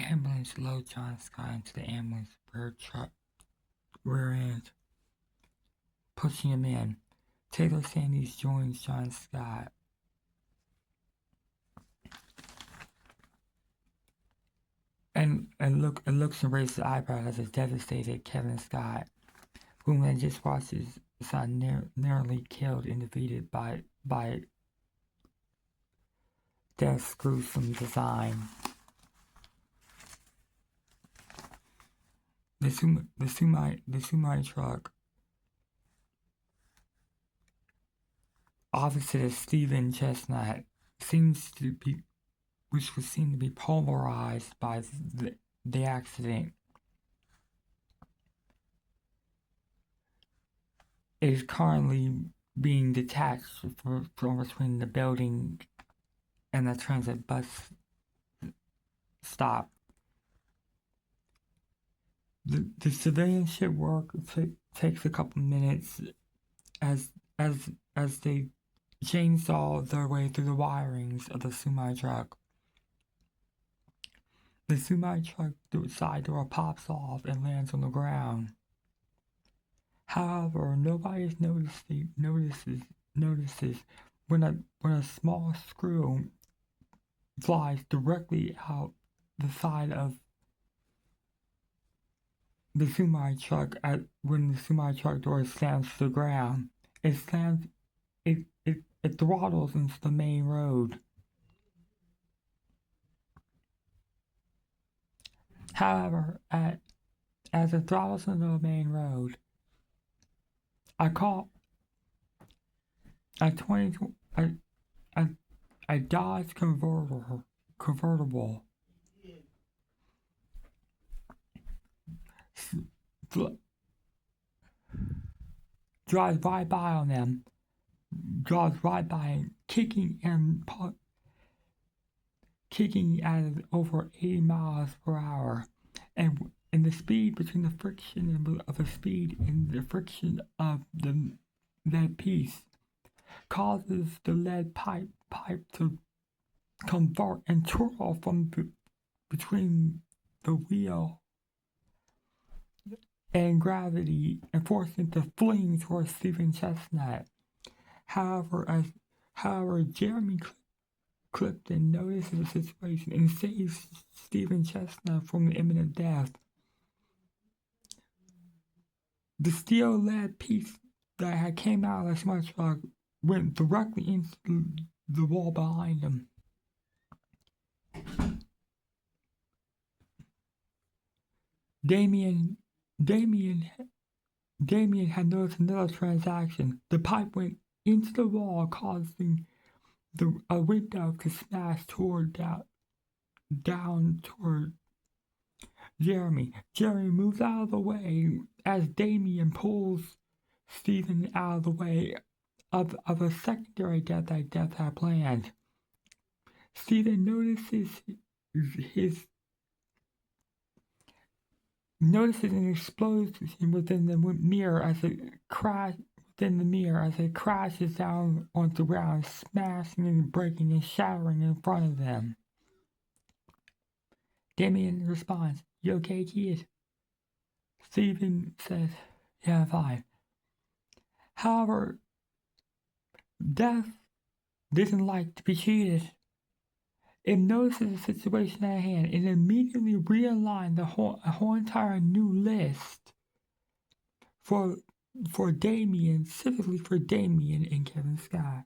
ambulance loads John Scott into the ambulance rear end, pushing him in. Taylor Sandys joins John Scott. And looks and raises his eyebrows as is devastated Kevin Scott, whom had just watched his son nearly killed and defeated by Death's gruesome design. The semi truck opposite of Stephen Chestnut which was seen to be polarized by the accident, is currently being detached from between the building and the transit bus stop. The civilian ship work takes a couple minutes as they chainsaw their way through the wirings of the semi truck. The semi truck side door pops off and lands on the ground. However, nobody notices when a small screw flies directly out the side of the semi truck when the semi truck door slams to the ground. It throttles into the main road. However, as it throttles into the main road, a Dodge convertible drives right by on them, kicking at over 80 miles per hour, and the speed between the friction of the speed and the friction of the lead piece causes the lead pipe to convert and twirl from between the wheel and gravity and forcing it to fling towards Stephen Chestnut. However, Jeremy Clifton notices the situation and saves Stephen Chestnut from imminent death. The steel lead piece that had came out of the semi truck went directly into the wall behind him. Damien had noticed another transaction. The pipe went into the wall, causing a window to smash down toward Jeremy. Jeremy moves out of the way as Damien pulls Stephen out of the way of a secondary death that Death had planned. Stephen notices an explosion within the mirror as it crashes down onto the ground, smashing and breaking and shattering in front of them. Damien responds, "You okay, kid?" Stephen says, "Yeah, I'm fine." However, Death doesn't like to be cheated. It notices the situation at hand and immediately realigned the whole entire new list for Damien, specifically for Damien and Kevin Scott.